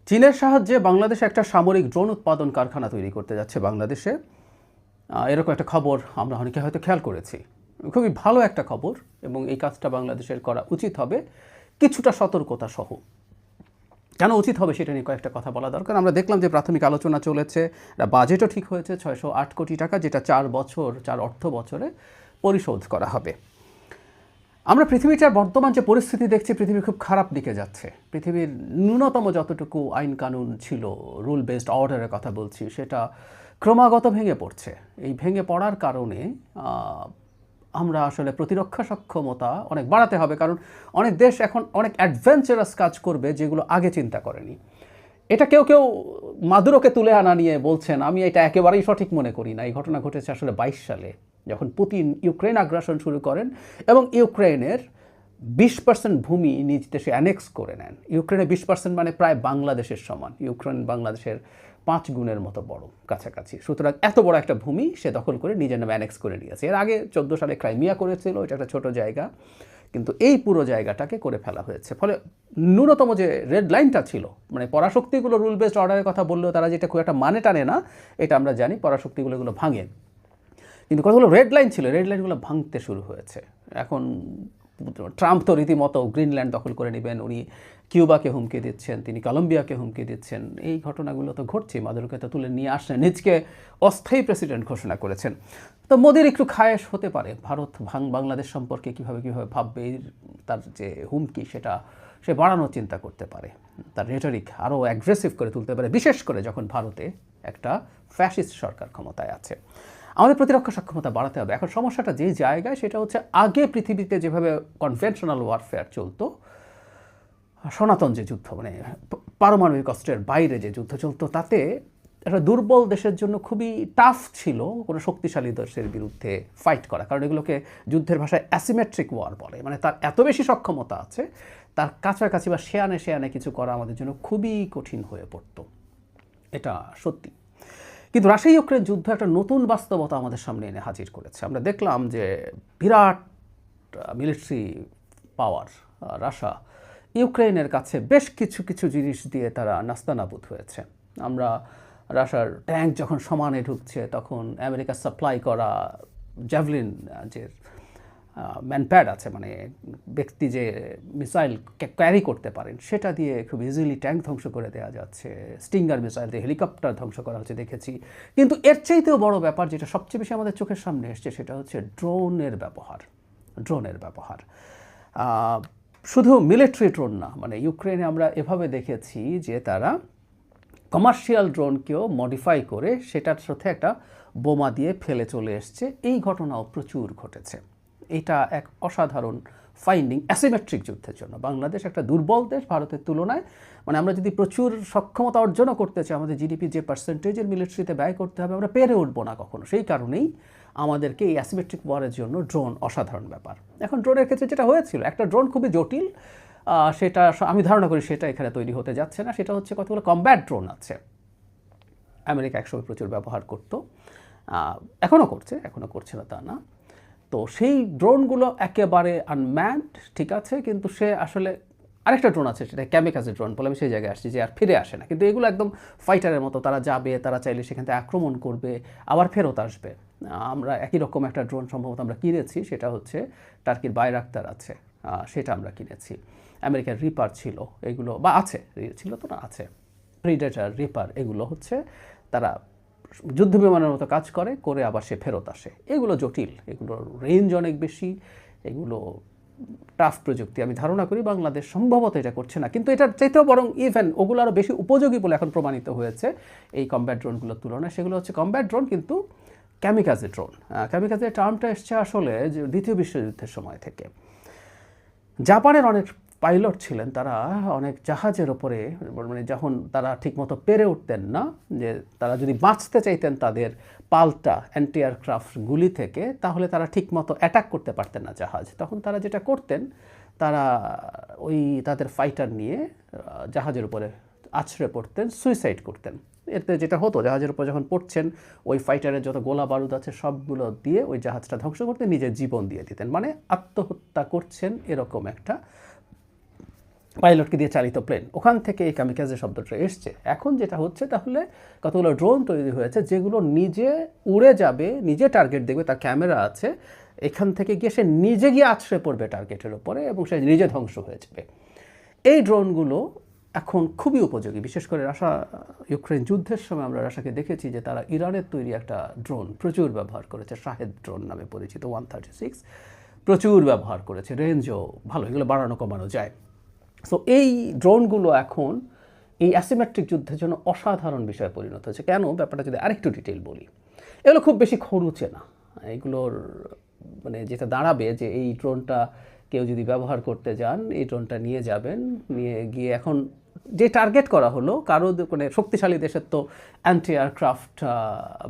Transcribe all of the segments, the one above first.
চীনের সাহায্যে বাংলাদেশে একটা সামরিক ড্রোন উৎপাদন কারখানা তৈরি করতে যাচ্ছে বাংলাদেশে। এরকম একটা খবর আমরা অনেকে হয়তো খেয়াল করেছি। খুবই ভালো একটা খবর এবং এই কাজটা বাংলাদেশের করা উচিত হবে কিছুটা সতর্কতা সহ। কেন উচিত হবে সেটা নিয়ে কয়েকটা কথা বলা দরকার। আমরা দেখলাম যে প্রাথমিক আলোচনা চলেছে, বাজেটও ঠিক হয়েছে 608 কোটি টাকা, যেটা 4 অর্থ বছরে পরিশোধ করা হবে। আমরা পৃথিবীটার বর্তমান যে পরিস্থিতি দেখছি, পৃথিবী খুব খারাপ দিকে যাচ্ছে। পৃথিবীর ন্যূনতম যতটুকু আইন কানুন ছিল, রুল বেসড অর্ডারের কথা বলছি, সেটা ক্রমাগত ভেঙে পড়ছে। এই ভেঙে পড়ার কারণে আমরা আসলে প্রতিরক্ষা সক্ষমতা অনেক বাড়াতে হবে, কারণ অনেক দেশ এখন অনেক অ্যাডভেঞ্চারাস কাজ করবে যেগুলো আগে চিন্তা করেনি। এটা কেউ কেউ মাদুরোকে তুলে আনা নিয়ে বলছেন, আমি এটা একেবারেই সঠিক মনে করি না। এই ঘটনা ঘটেছে আসলে 22 সালে, যখন পুতিন ইউক্রেন আগ্রাসন শুরু করেন এবং ইউক্রেনের 20% ভূমি নিজ দেশে অ্যানেক্স করে নেন। ইউক্রেনের 20% মানে প্রায় বাংলাদেশের সমান। ইউক্রেন বাংলাদেশের 5 গুণের মতো বড়, কাছাকাছি। সুতরাং এত বড় একটা ভূমি সে দখল করে নিজের নামে অ্যানেক্স করে নিয়েছে। এর আগে 14 সালে ক্রাইমিয়া করেছিল, এটা একটা ছোট জায়গা, কিন্তু এই পুরো জায়গাটাকে করে ফেলা হয়েছে। ফলে ন্যূনতম যে রেড লাইনটা ছিল, মানে পরাশক্তিগুলো রুল বেসড অর্ডারের কথা বললেও তারা যেটা খুব একটা মানে টানে না, এটা আমরা জানি, পরাশক্তিগুলো এগুলো ভাঙে। কিন্তু কতগুলো রেড লাইন ছিল, রেড লাইনগুলো ভাঙতে শুরু হয়েছে। এখন ট্রাম্প তো রীতিমতো গ্রিনল্যান্ড দখল করে নেবেন, উনি কিউবাকে হুমকি দিচ্ছেন, তিনি কলম্বিয়াকে হুমকি দিচ্ছেন। এই ঘটনাগুলো তো ঘটছে। মাদুরোকে তো তুলে নিয়ে আসছেন, নিজকে অস্থায়ী প্রেসিডেন্ট ঘোষণা করেছেন। তো মোদির একটু খায়েশ হতে পারে ভারত বাংলাদেশ সম্পর্কে কীভাবে ভাববে, তার যে হুমকি সেটা সে বাড়ানোর চিন্তা করতে পারে, তার রেটরিক আরও অ্যাগ্রেসিভ করে তুলতে পারে, বিশেষ করে যখন ভারতে একটা ফ্যাসিস্ট সরকার ক্ষমতায় আছে। আমাদের প্রতিরক্ষা সক্ষমতা বাড়াতে হবে। এখন সমস্যাটা যেই জায়গায়, সেটা হচ্ছে আগে পৃথিবীতে যেভাবে কনভেনশনাল ওয়ারফেয়ার চলতো, সনাতন যে যুদ্ধ, মানে পারমাণবিক অস্ত্রের বাইরে যে যুদ্ধ চলতো, তাতে একটা দুর্বল দেশের জন্য খুবই টাফ ছিল কোনো শক্তিশালী দেশের বিরুদ্ধে ফাইট করা, কারণ এগুলোকে যুদ্ধের ভাষায় অ্যাসিমেট্রিক ওয়ার বলে। মানে তার এত বেশি সক্ষমতা আছে, তার কাছাকাছি বা শেয়ানে কিছু করা আমাদের জন্য খুবই কঠিন হয়ে পড়তো। এটা সত্যি। কিন্তু রাশিয়া ইউক্রেন যুদ্ধ একটা নতুন বাস্তবতা আমাদের সামনে এনে হাজির করেছে। আমরা দেখলাম যে বিরাট মিলিটারি পাওয়ার রাশিয়া ইউক্রেনের কাছে বেশ কিছু জিনিস দিয়ে তারা নাস্তানাবুদ হয়েছে। আমরা রাশিয়ার ট্যাঙ্ক যখন সমানে ঢুকছে, তখন আমেরিকা সাপ্লাই করা জ্যাভলিন যে ম্যানপ্যাড আছে, মানে ব্যক্তি যে মিসাইল ক্যারি করতে পারেন, সেটা দিয়ে খুব ইজিলি ট্যাঙ্ক ধ্বংস করে দেওয়া যাচ্ছে। স্টিঙ্গার মিসাইল দিয়ে হেলিকপ্টার ধ্বংস করা হচ্ছে দেখেছি। কিন্তু এর চাইতেও বড় ব্যাপার, যেটা সবচেয়ে বেশি আমাদের চোখের সামনে এসছে, সেটা হচ্ছে ড্রোনের ব্যবহার। শুধু মিলিটারি ড্রোন না, মানে ইউক্রেনে আমরা এভাবে দেখেছি যে তারা কমার্শিয়াল ড্রোনকেও মডিফাই করে সেটার সাথে একটা বোমা দিয়ে ফেলে চলে এসছে। এই ঘটনাও প্রচুর ঘটেছে। এটা এক অসাধারণ ফাইন্ডিং অ্যাসিমেট্রিক যুদ্ধের জন্য। বাংলাদেশ একটা দুর্বল দেশ ভারতের তুলনায়। মানে আমরা যদি প্রচুর সক্ষমতা অর্জনও করতে চাই, আমাদের জিডিপি যে পার্সেন্টেজের মিলিটারিতে ব্যয় করতে হবে, আমরা পেরে উঠবো না কখনো। সেই কারণেই আমাদেরকে এই অ্যাসিমেট্রিক ওয়ারের জন্য ড্রোন অসাধারণ ব্যাপার। এখন ড্রোনের ক্ষেত্রে যেটা হয়েছিল, একটা ড্রোন খুবই জটিল, সেটা আমি ধারণা করি সেটা এখানে তৈরি হতে যাচ্ছে না। সেটা হচ্ছে কতগুলো কমব্যাট ড্রোন আছে, আমেরিকা একসময় প্রচুর ব্যবহার করতো, এখনও করছে না তা না। তো সেই ড্রোনগুলো একেবারে আনম্যান্ড, ঠিক আছে, কিন্তু সে আসলে আরেকটা ড্রোন আছে, সেটা ক্যামিকাজে ড্রোন বলে, আমি সেই জায়গায় আসছি, যে আর ফিরে আসে না। কিন্তু এগুলো একদম ফাইটারের মতো, তারা যাবে, তারা চাইলে সেখান থেকে আক্রমণ করবে, আবার ফেরত আসবে। আমরা একই রকম একটা ড্রোন সম্ভবত আমরা কিনেছি, সেটা হচ্ছে টার্কির বাইরাক্তার আছে, সেটা আমরা কিনেছি। আমেরিকার রিপার ছিল, এগুলো বা আছে, ছিল তো না, আছে প্রিডেটর, রিপার, এগুলো হচ্ছে তারা যুদ্ধ বিমানের মতো কাজ করে আবার সে ফেরত আসে। এগুলো জটিল, এগুলোর রেঞ্জ অনেক বেশি, এগুলো টাফ প্রযুক্তি। আমি ধারণা করি বাংলাদেশ সম্ভবত এটা করছে না, কিন্তু এটার চাইতেও বরং ইভেন ওগুলো আরও বেশি উপযোগী বলে এখন প্রমাণিত হয়েছে এই কমব্যাট ড্রোনগুলোর তুলনায়। সেগুলো হচ্ছে কমব্যাট ড্রোন, কিন্তু ক্যামিকাজে ড্রোন। ক্যামিকাজের টার্মটা এসছে আসলে যে দ্বিতীয় বিশ্বযুদ্ধের সময় থেকে। জাপানের অনেক পাইলট ছিলেন, তারা অনেক জাহাজের ওপরে, মানে যখন তারা ঠিকমতো পেরে উঠতেন না, যে তারা যদি বাঁচতে চাইতেন তাদের পাল্টা অ্যান্টি এয়ারক্রাফট গুলি থেকে, তাহলে তারা ঠিকমতো অ্যাটাক করতে পারতেন না জাহাজ। তখন তারা যেটা করতেন, তারা ওই তাদের ফাইটার নিয়ে জাহাজের উপরে আছড়ে পড়তেন, সুইসাইড করতেন। এতে যেটা হতো, জাহাজের উপর যখন পড়ছেন, ওই ফাইটারের যত গোলা বারুদ আছে সবগুলো দিয়ে ওই জাহাজটা ধ্বংস করতে নিজের জীবন দিয়ে দিতেন। মানে আত্মহত্যা করছেন, এরকম একটা পাইলটকে দিয়ে চালিত প্লেন, ওখান থেকে এই কামিকাজে শব্দটা এসছে। এখন যেটা হচ্ছে, তাহলে কতগুলো ড্রোন তৈরি হয়েছে যেগুলো নিজে উড়ে যাবে, নিজে টার্গেট দেখবে, তার ক্যামেরা আছে, এখান থেকে গিয়ে সে নিজে গিয়ে আছড়ে পড়বে টার্গেটের ওপরে এবং সে নিজে ধ্বংস হয়ে যাবে। এই ড্রোনগুলো এখন খুবই উপযোগী। বিশেষ করে রাশিয়া ইউক্রেন যুদ্ধের সময় আমরা রাশিয়াকে দেখেছি যে তারা ইরানের তৈরি একটা ড্রোন প্রচুর ব্যবহার করেছে, শাহেদ ড্রোন নামে পরিচিত 136, প্রচুর ব্যবহার করেছে, রেঞ্জও ভালো, এগুলো বাড়ানো কমানো যায়। সো এই ড্রোনগুলো এখন এই অ্যাসিমেট্রিক যুদ্ধের জন্য অসাধারণ বিষয়ে পরিণত হয়েছে। কেন, ব্যাপারটা যদি আরেকটু ডিটেল বলি, এগুলো খুব বেশি খরচে না। এগুলোর মানে যেটা দাঁড়াবে যে এই ড্রোনটা কেউ যদি ব্যবহার করতে যান, এই ড্রোনটা নিয়ে যাবেন, নিয়ে গিয়ে এখন যে টার্গেট করা হলো, কারো মানে শক্তিশালী দেশের তো অ্যান্টি এয়ারক্রাফট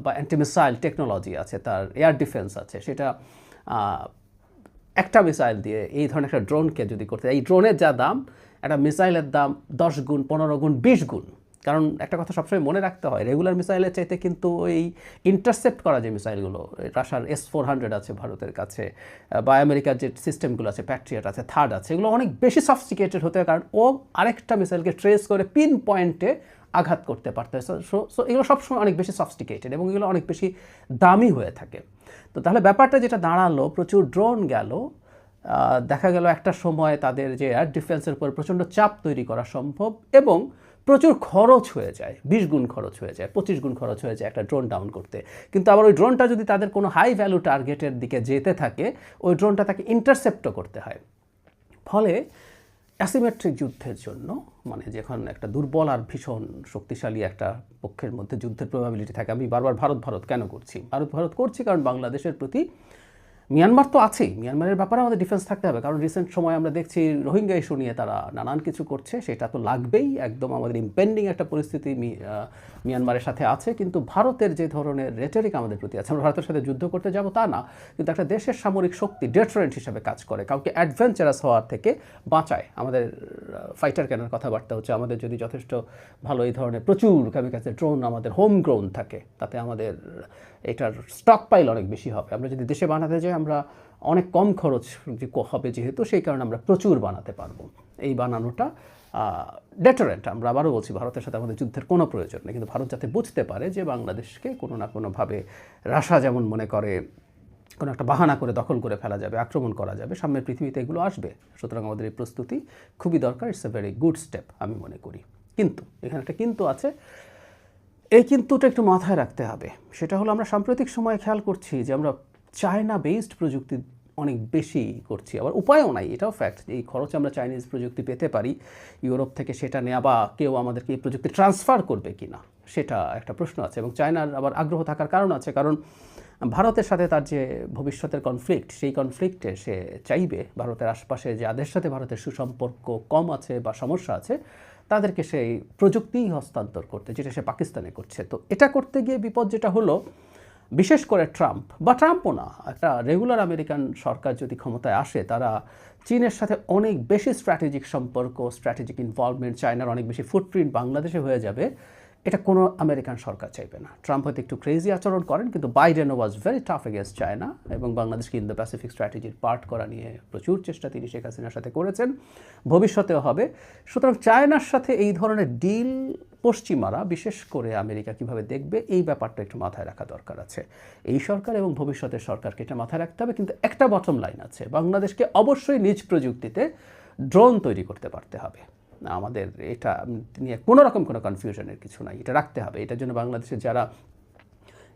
বা অ্যান্টি মিসাইল টেকনোলজি আছে, তার এয়ার ডিফেন্স আছে, সেটা একটা মিসাইল দিয়ে এই ধরনের একটা ড্রোনকে যদি করতে, এই ড্রোনের যা দাম, একটা মিসাইলের দাম 10 গুণ, 15 গুণ, 20 গুণ। কারণ একটা কথা সবসময় মনে রাখতে হয়, রেগুলার মিসাইলের চাইতে কিন্তু ওই ইন্টারসেপ্ট করা যে মিসাইলগুলো, রাশিয়ার S-400 আছে ভারতের কাছে, বা আমেরিকার যে সিস্টেমগুলো আছে, প্যাট্রিয়ট আছে, থার্ড আছে, এগুলো অনেক বেশি সফিস্টিকেটেড হতে হয়, কারণ ও আরেকটা মিসাইলকে ট্রেস করে পিন পয়েন্টে আঘাত করতে পারতে হয়। সো এগুলো সবসময় অনেক বেশি সফিস্টিকেটেড এবং এগুলো অনেক বেশি দামি হয়ে থাকে। তো তাহলে ব্যাপারটা যেটা দাঁড়ালো, প্রচুর ড্রোন গেল, দেখা গেল একটা সময় তাদের যে এয়ার ডিফেন্সের উপর প্রচণ্ড চাপ তৈরি করা সম্ভব এবং প্রচুর খরচ হয়ে যায়, 20 গুণ খরচ হয়ে যায়, 25 গুণ খরচ হয়ে যায় একটা ড্রোন ডাউন করতে। কিন্তু আবার ওই ড্রোনটা যদি তাদের কোনো হাই ভ্যালু টার্গেটের দিকে যেতে থাকে, ওই ড্রোনটা তাকে ইন্টারসেপ্টও করতে হয়। ফলে অ্যাসিমেট্রিক যুদ্ধের জন্য, মানে যখন একটা দুর্বল আর ভীষণ শক্তিশালী একটা পক্ষের মধ্যে যুদ্ধের প্রবাবিলিটি থাকে, আমি বারবার ভারত কেন করছি, ভারত করছি কারণ বাংলাদেশের প্রতি, মিয়ানমার তো আছেই, মিয়ানমারের ব্যাপারে আমাদের ডিফেন্স থাকতে হবে, কারণ রিসেন্ট সময় আমরা দেখছি রোহিঙ্গা ইস্যু নিয়ে তারা নানান কিছু করছে, সেটা তো লাগবেই, একদম আমাদের ইম্পেন্ডিং একটা পরিস্থিতি মিয়ানমারের সাথে আছে। কিন্তু ভারতের যে ধরনের রেটরিক আমাদের প্রতি আছে, আমরা ভারতের সাথে যুদ্ধ করতে যাব তা না, কিন্তু একটা দেশের সামরিক শক্তি ডেটারেন্ট হিসেবে কাজ করে, কাউকে অ্যাডভেঞ্চারাস হওয়ার থেকে বাঁচায়। আমাদের ফাইটার কেনার কথাবার্তা হচ্ছে, আমাদের যদি যথেষ্ট ভালো এই ধরনের প্রচুর কামিকাজে ড্রোন আমাদের হোম গ্রোন থাকে, তাতে আমাদের এটার স্টক পাইল অনেক বেশি হবে। আমরা যদি দেশে বানাতে যাই, আমরা অনেক কম খরচ হবে যেহেতু, সেই কারণে আমরা প্রচুর বানাতে পারবো। এই বানানোটা ডেটারেন্ট। আমরা আবারও বলছি, ভারতের সাথে আমাদের যুদ্ধের কোনো প্রয়োজন নেই, কিন্তু ভারত যাতে বুঝতে পারে যে বাংলাদেশকে কোনো না কোনোভাবে রাশিয়া যেমন মনে করে কোনো একটা বাহানা করে দখল করে ফেলা যাবে, আক্রমণ করা যাবে, সামনের পৃথিবীতে এগুলো আসবে। সুতরাং আমাদের এই প্রস্তুতি খুবই দরকার, it's a very good step আমি মনে করি। কিন্তু এখানে একটা কিন্তু আছে, এই কিন্তুটা একটু মাথায় রাখতে হবে। সেটা হলো, আমরা সাম্প্রতিক সময়ে খেয়াল করছি যে আমরা চায়না বেসড প্রযুক্তি অনেক বেশি করছি, আবার উপায়ও নাই, এটাও ফ্যাক্ট। এই খরচে আমরা চাইনিজ প্রযুক্তি পেতে পারি, ইউরোপ থেকে সেটা নেওয়া বা কেউ আমাদেরকে এই প্রযুক্তি ট্রান্সফার করবে কি না, সেটা একটা প্রশ্ন আছে। এবং চায়নার আবার আগ্রহ থাকার কারণ আছে, কারণ ভারতের সাথে তার যে ভবিষ্যতের কনফ্লিক্ট, সেই কনফ্লিক্টে সে চাইবে ভারতের আশপাশে যাদের সাথে ভারতের সুসম্পর্ক কম আছে বা সমস্যা আছে, তাদেরকে সেই প্রযুক্তিই হস্তান্তর করতে, যেটা সে পাকিস্তানে করছে। তো এটা করতে গিয়ে বিপদ যেটা হলো, বিশেষ করে ট্রাম্পও না, একটা রেগুলার আমেরিকান সরকার যদি ক্ষমতায় আসে, তারা চীনের সাথে অনেক বেশি স্ট্র্যাটেজিক সম্পর্ক, স্ট্র্যাটেজিক ইনভলভমেন্ট, চায়নার অনেক বেশি ফুটপ্রিন্ট বাংলাদেশে হয়ে যাবে, এটা কোনো আমেরিকান সরকার চাইবে না। ট্রাম্প হয়তো একটু ক্রেজি আচরণ করেন, কিন্তু Biden was very tough against China এবং বাংলাদেশকে ইন্দো প্যাসিফিক স্ট্র্যাটেজির পার্ট করা নিয়ে প্রচুর চেষ্টা তিনি শেখ হাসিনার সাথে করেছেন, ভবিষ্যতেও হবে। সুতরাং চায়নার সাথে এই ধরনের ডিল পশ্চিমারা, বিশেষ করে আমেরিকা কীভাবে দেখবে, এই ব্যাপারটা একটু মাথায় রাখা দরকার আছে। এই সরকার এবং ভবিষ্যতের সরকারকে এটা মাথায় রাখতে হবে। কিন্তু একটা বটম লাইন আছে, বাংলাদেশকে অবশ্যই নিজ প্রযুক্তিতে ড্রোন তৈরি করতে পারতে হবে। আমাদের এটা নিয়ে কোনো রকম কোনো কনফিউশনের কিছু নাই, এটা রাখতে হবে। এটার জন্য বাংলাদেশের যারা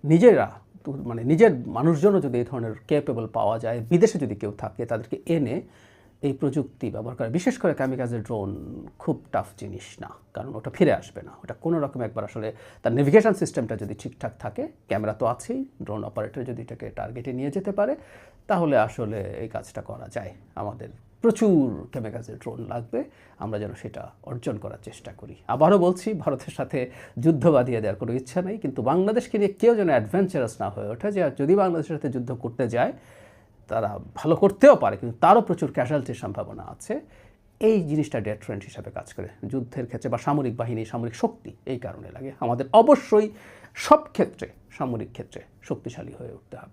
নিজেরা, মানে নিজের মানুষজনও যদি এই ধরনের ক্যাপেবল পাওয়া যায়, বিদেশে যদি কেউ থাকে, তাদেরকে এনে এই প্রযুক্তি ব্যবহার করে, বিশেষ করে কামিকাজের ড্রোন খুব টাফ জিনিস না, কারণ ওটা ফিরে আসবে না। ওটা কোনো রকম একবার আসলে তার নেভিগেশন সিস্টেমটা যদি ঠিকঠাক থাকে, ক্যামেরা তো আছেই, ড্রোন অপারেটর যদি এটাকে টার্গেটে নিয়ে যেতে পারে, তাহলে আসলে এই কাজটা করা যায়। আমাদের প্রচুর কামিকাজের ড্রোন লাগবে, আমরা যেন সেটা অর্জন করার চেষ্টা করি। আবারও বলছি, ভারতের সাথে যুদ্ধ বাঁধিয়ে দেওয়ার কোনো ইচ্ছা নেই, কিন্তু বাংলাদেশকে নিয়ে কেউ যেন অ্যাডভেঞ্চারাস না হয়ে ওঠে, যে যদি বাংলাদেশের সাথে যুদ্ধ করতে যায়, তারা ভালো করতেও পারে, কিন্তু তারও প্রচুর ক্যাজুয়ালিটির সম্ভাবনা আছে। এই জিনিসটা ডেটারেন্ট হিসাবে কাজ করে যুদ্ধের ক্ষেত্রে, বা সামরিক বাহিনী, সামরিক শক্তি এই কারণে লাগে। আমাদের অবশ্যই সব ক্ষেত্রে, সামরিক ক্ষেত্রে শক্তিশালী হয়ে উঠতে হবে।